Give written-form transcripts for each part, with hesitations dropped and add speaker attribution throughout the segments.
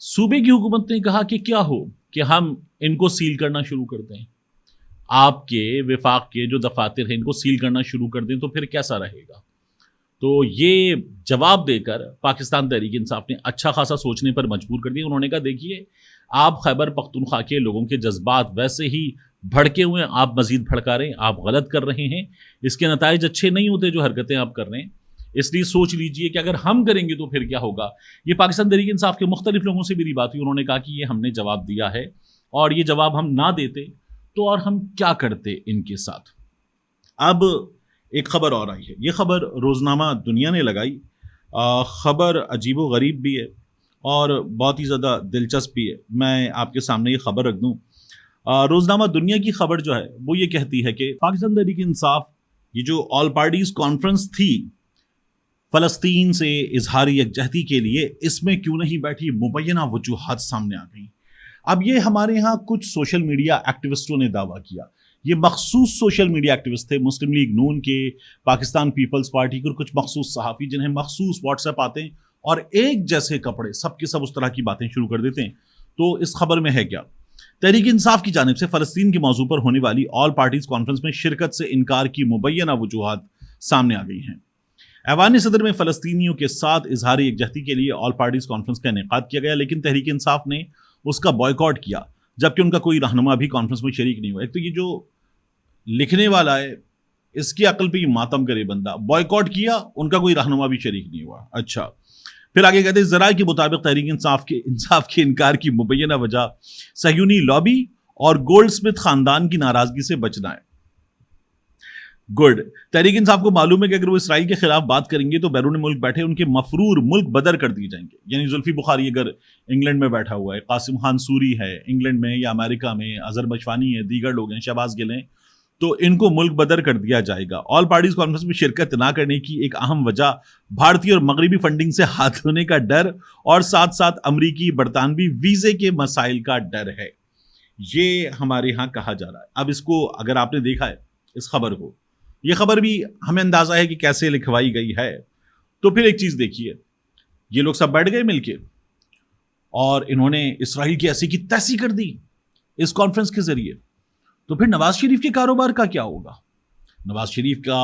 Speaker 1: صوبے کی حکومت نے کہا کہ کیا ہو کہ ہم ان کو سیل کرنا شروع کر دیں، آپ کے وفاق کے جو دفاتر ہیں ان کو سیل کرنا شروع کر دیں تو پھر کیسا رہے گا؟ تو یہ جواب دے کر پاکستان تحریک انصاف نے اچھا خاصا سوچنے پر مجبور کر دیا۔ انہوں نے کہا دیکھیے آپ خیبر پختونخوا کے لوگوں کے جذبات ویسے ہی بھڑکے ہوئے ہیں، آپ مزید بھڑکا رہے ہیں، آپ غلط کر رہے ہیں، اس کے نتائج اچھے نہیں ہوتے جو حرکتیں آپ کر رہے ہیں، اس لیے سوچ لیجئے کہ اگر ہم کریں گے تو پھر کیا ہوگا۔ یہ پاکستان تحریک انصاف کے مختلف لوگوں سے میری بات ہوئی، انہوں نے کہا کہ یہ ہم نے جواب دیا ہے اور یہ جواب ہم نہ دیتے تو اور ہم کیا کرتے ان کے ساتھ۔ اب ایک خبر اور آئی ہے، یہ خبر روزنامہ دنیا نے لگائی، خبر عجیب و غریب بھی ہے اور بہت ہی زیادہ دلچسپ بھی ہے، میں آپ کے سامنے یہ خبر رکھ دوں۔ روزنامہ دنیا کی خبر جو ہے وہ یہ کہتی ہے کہ پاکستان تحریک انصاف یہ جو آل پارٹیز کانفرنس تھی فلسطین سے اظہار یکجہتی کے لیے، اس میں کیوں نہیں بیٹھی، مبینہ وجوہات سامنے آ گئیں۔ اب یہ ہمارے ہاں کچھ سوشل میڈیا ایکٹیوسٹوں نے دعویٰ کیا، یہ مخصوص سوشل میڈیا ایکٹیوسٹ تھے، مسلم لیگ نون کے، پاکستان پیپلز پارٹی کے اور کچھ مخصوص صحافی جنہیں مخصوص واٹس ایپ آتے ہیں اور ایک جیسے کپڑے سب کے سب اس طرح کی باتیں شروع کر دیتے ہیں۔ تو اس خبر میں ہے کیا؟ تحریک انصاف کی جانب سے فلسطین کے موضوع پر ہونے والی آل پارٹیز کانفرنس میں شرکت سے انکار کی مبینہ وجوہات سامنے آ گئی ہیں۔ ایوان صدر میں فلسطینیوں کے ساتھ اظہار یکجہتی کے لیے آل پارٹیز کانفرنس کا انعقاد کیا گیا، لیکن تحریک انصاف نے اس کا بائیکاٹ کیا، جبکہ ان کا کوئی رہنما بھی کانفرنس میں شریک نہیں ہوا۔ ایک تو یہ جو لکھنے والا ہے اس کی عقل پہ یہ ماتم کرے بندہ، بائیکاٹ کیا، ان کا کوئی رہنما بھی شریک نہیں ہوا۔ اچھا پھر آگے کہتے ہیں ذرائع کے مطابق تحریک انصاف کے انکار کی مبینہ وجہ صہیونی لابی اور گولڈ سمتھ خاندان کی ناراضگی سے بچنا ہے۔ گڈ، تحریک انصاف کو معلوم ہے کہ اگر وہ اسرائیل کے خلاف بات کریں گے تو بیرون ملک بیٹھے ان کے مفرور ملک بدر کر دیے جائیں گے، یعنی زلفی بخاری اگر انگلینڈ میں بیٹھا ہوا ہے، قاسم خان سوری ہے انگلینڈ میں یا امریکہ میں، اظہر بشوانی ہے، دیگر لوگ ہیں، شہباز گل ہیں، تو ان کو ملک بدر کر دیا جائے گا۔ آل پارٹیز کانفرنس میں شرکت نہ کرنے کی ایک اہم وجہ بھارتی اور مغربی فنڈنگ سے ہاتھ دھونے کا ڈر اور ساتھ ساتھ امریکی برطانوی ویزے کے مسائل کا ڈر ہے، یہ ہمارے ہاں کہا جا رہا ہے۔ اب اس کو اگر آپ نے دیکھا ہے اس خبر کو، یہ خبر بھی ہمیں اندازہ ہے کہ کیسے لکھوائی گئی ہے، تو پھر ایک چیز دیکھیے، یہ لوگ سب بیٹھ گئے مل کے اور انہوں نے اسرائیل کی ایسی کی تیسی کر دی اس کانفرنس کے ذریعے، تو پھر نواز شریف کے کاروبار کا کیا ہوگا؟ نواز شریف کا،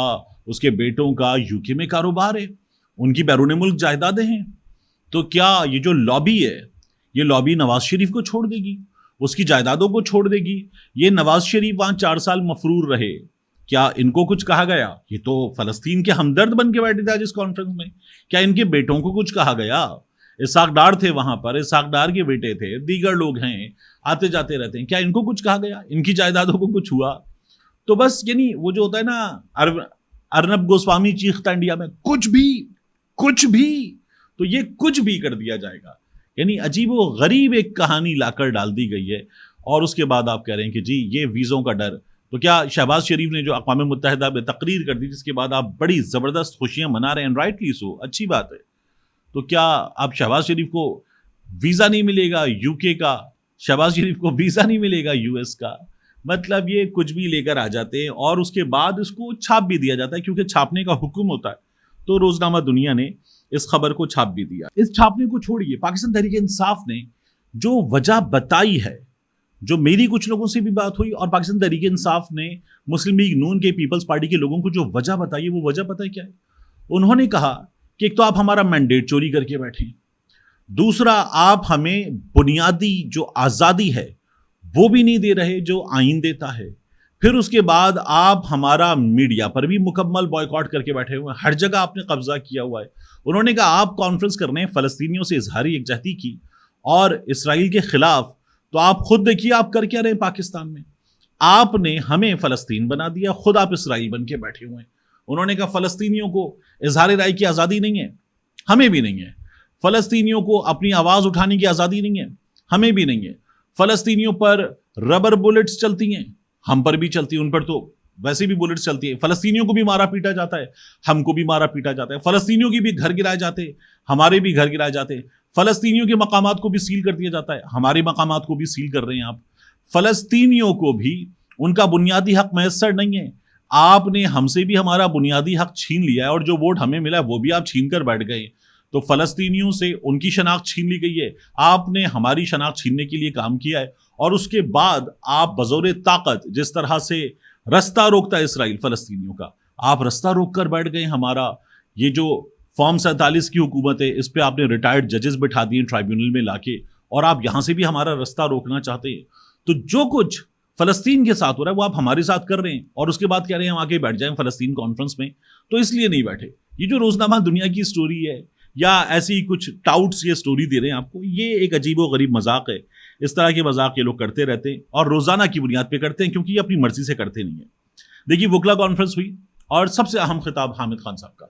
Speaker 1: اس کے بیٹوں کا یو کے میں کاروبار ہے، ان کی بیرون ملک جائیدادیں ہیں، تو کیا یہ جو لابی ہے یہ لابی نواز شریف کو چھوڑ دے گی، اس کی جائیدادوں کو چھوڑ دے گی؟ یہ نواز شریف وہاں 4 سال مفرور رہے، کیا ان کو کچھ کہا گیا؟ یہ تو فلسطین کے ہمدرد بن کے بیٹھے تھے آج اس کانفرنس میں، کیا ان کے بیٹوں کو کچھ کہا گیا؟ اسحاق ڈار تھے وہاں پر، اسحاق ڈار کے بیٹے تھے، دیگر لوگ ہیں، آتے جاتے رہتے ہیں، کیا ان کو کچھ کہا گیا؟ ان کی جائیدادوں کو کچھ ہوا؟ تو بس یعنی وہ جو ہوتا ہے نا ارنب گوسوامی چیختا انڈیا میں، کچھ بھی، تو یہ کچھ بھی کر دیا جائے گا، یعنی عجیب و غریب ایک کہانی لا کر ڈال دی گئی ہے۔ اور اس کے بعد آپ کہہ رہے ہیں کہ جی یہ ویزوں کا ڈر، تو کیا شہباز شریف نے جو اقوام متحدہ میں تقریر کر دی جس کے بعد آپ بڑی زبردست خوشیاں منا رہے ہیں، رائٹلی سو، اچھی بات ہے، تو کیا اب شہباز شریف کو ویزا نہیں ملے گا یو کے کا، شہباز شریف کو ویزا نہیں ملے گا یو ایس کا؟ مطلب یہ کچھ بھی لے کر آ جاتے ہیں اور اس کے بعد اس کو چھاپ بھی دیا جاتا ہے، کیونکہ چھاپنے کا حکم ہوتا ہے، تو روزنامہ دنیا نے اس خبر کو چھاپ بھی دیا۔ اس چھاپنے کو چھوڑیے، پاکستان تحریک انصاف نے جو وجہ بتائی ہے، جو میری کچھ لوگوں سے بھی بات ہوئی اور پاکستان تحریک انصاف نے مسلم لیگ نون کے، پیپلز پارٹی کے لوگوں کو جو وجہ بتائی ہے، وہ وجہ پتہ ہے کیا ہے؟ انہوں نے کہا کہ ایک تو آپ ہمارا مینڈیٹ چوری کر کے بیٹھے، دوسرا آپ ہمیں بنیادی جو آزادی ہے وہ بھی نہیں دے رہے جو آئین دیتا ہے، پھر اس کے بعد آپ ہمارا میڈیا پر بھی مکمل بائیکاٹ کر کے بیٹھے ہوئے ہیں، ہر جگہ آپ نے قبضہ کیا ہوا ہے۔ انہوں نے کہا آپ کانفرنس کرنے ہیں فلسطینیوں سے اظہار یکجہتی کی اور اسرائیل کے خلاف، تو آپ خود دیکھیے آپ کر کیا رہے ہیں پاکستان میں، آپ نے ہمیں فلسطین بنا دیا، خود آپ اسرائیل بن کے بیٹھے ہوئے ہیں۔ انہوں نے کہا فلسطینیوں کو اظہار رائے کی آزادی نہیں ہے، ہمیں بھی نہیں ہے، فلسطینیوں کو اپنی آواز اٹھانے کی آزادی نہیں ہے، ہمیں بھی نہیں ہے، فلسطینیوں پر ربر بلٹس چلتی ہیں، ہم پر بھی چلتی ہیں، ان پر تو ویسے بھی بلٹس چلتی ہیں، فلسطینیوں کو بھی مارا پیٹا جاتا ہے، ہم کو بھی مارا پیٹا جاتا ہے، فلسطینیوں کی بھی گھر گرائے جاتے ہیں، ہمارے بھی گھر گرائے جاتے ہیں، فلسطینیوں کے مقامات کو بھی سیل کر دیا جاتا ہے، ہمارے مقامات کو بھی سیل کر رہے ہیں آپ، فلسطینیوں کو بھی ان کا بنیادی حق میسر نہیں ہے، آپ نے ہم سے بھی ہمارا بنیادی حق چھین لیا ہے اور جو ووٹ ہمیں ملا ہے وہ بھی آپ چھین کر بیٹھ گئے، تو فلسطینیوں سے ان کی شناخت چھین لی گئی ہے، آپ نے ہماری شناخت چھیننے کے لیے کام کیا ہے، اور اس کے بعد آپ بزور طاقت جس طرح سے رستہ روکتا ہے اسرائیل فلسطینیوں کا، آپ رستہ روک کر بیٹھ گئے. ہمارا یہ جو فارم 47 کی حکومت ہے اس پہ آپ نے ریٹائرڈ ججز بٹھا دیے ٹرائیبیونل میں لا کے، اور آپ یہاں سے بھی ہمارا رستہ روکنا چاہتے ہیں. تو جو کچھ فلسطین کے ساتھ ہو رہا ہے وہ آپ ہمارے ساتھ کر رہے ہیں، اور اس کے بعد کہہ رہے ہیں ہم آگے بیٹھ جائیں فلسطین کانفرنس میں. تو اس لیے نہیں بیٹھے. یہ جو روزنامہ دنیا کی سٹوری ہے یا ایسی کچھ ٹاؤٹس یہ سٹوری دے رہے ہیں آپ کو، یہ ایک عجیب و غریب مذاق ہے. اس طرح کے مذاق یہ لوگ کرتے رہتے ہیں اور روزانہ کی بنیاد پہ کرتے ہیں، کیونکہ یہ اپنی مرضی سے کرتے نہیں ہیں. دیکھیے وکلا کانفرنس ہوئی اور سب سے اہم خطاب حامد خان صاحب کا.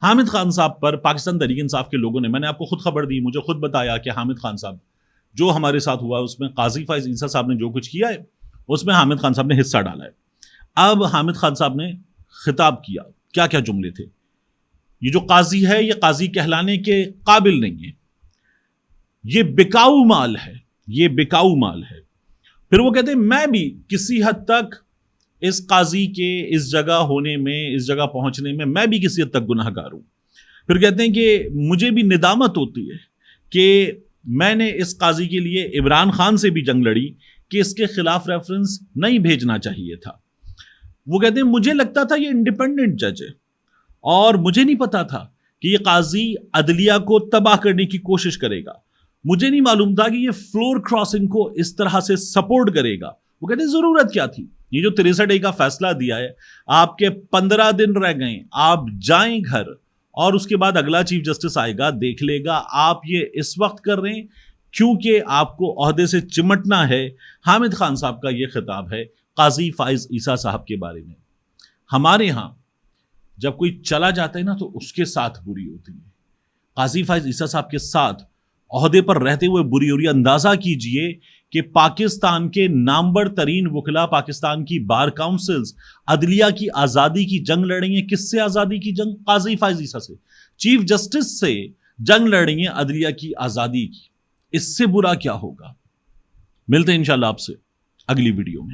Speaker 1: حامد خان صاحب پر پاکستان تحریک انصاف کے لوگوں نے، میں نے آپ کو خود خبر دی، مجھے خود بتایا کہ حامد خان صاحب جو ہمارے ساتھ ہوا اس میں قاضی فائز عیسیٰ صاحب نے جو کچھ کیا ہے اس میں حامد خان صاحب نے حصہ ڈالا ہے. اب حامد خان صاحب نے خطاب کیا، کیا کیا جملے تھے. یہ جو قاضی ہے یہ قاضی کہلانے کے قابل نہیں ہے، یہ بکاؤ مال ہے، یہ بکاؤ مال ہے. پھر وہ کہتے ہیں میں بھی کسی حد تک اس قاضی کے اس جگہ ہونے میں، اس جگہ پہنچنے میں میں بھی کسی حد تک گناہ گار ہوں. پھر کہتے ہیں کہ مجھے بھی ندامت ہوتی ہے کہ میں نے اس قاضی کے لیے عمران خان سے بھی جنگ لڑی کہ اس کے خلاف ریفرنس نہیں بھیجنا چاہیے تھا. وہ کہتے ہیں مجھے لگتا تھا یہ انڈیپینڈنٹ جج ہے اور مجھے نہیں پتا تھا کہ یہ قاضی عدلیہ کو تباہ کرنے کی کوشش کرے گا. مجھے نہیں معلوم تھا کہ یہ فلور کراسنگ کو اس طرح سے سپورٹ کرے گا. وہ کہتے ہیں ضرورت کیا تھی؟ یہ جو 63A کا فیصلہ دیا ہے، آپ کے 15 دن رہ گئے، آپ جائیں گھر اور اس کے بعد اگلا چیف جسٹس آئے گا، دیکھ لے گا. آپ یہ اس وقت کر رہے ہیں کیونکہ آپ کو عہدے سے چمٹنا ہے. حامد خان صاحب کا یہ خطاب ہے قاضی فائز عیسیٰ صاحب کے بارے میں. ہمارے ہاں جب کوئی چلا جاتا ہے نا تو اس کے ساتھ بری ہوتی ہے. قاضی فائز عیسیٰ صاحب کے ساتھ عہدے پر رہتے ہوئے بری ہو رہی ہے. اندازہ کیجئے کہ پاکستان کے نامور ترین وکلا، پاکستان کی بار کاؤنسلز عدلیہ کی آزادی کی جنگ لڑ رہی ہیں. کس سے آزادی کی جنگ؟ قاضی فائز عیسیٰ سے. چیف جسٹس سے جنگ لڑ رہی ہیں عدلیہ کی آزادی کی. اس سے برا کیا ہوگا؟ ملتے ہیں انشاءاللہ آپ سے اگلی ویڈیو میں.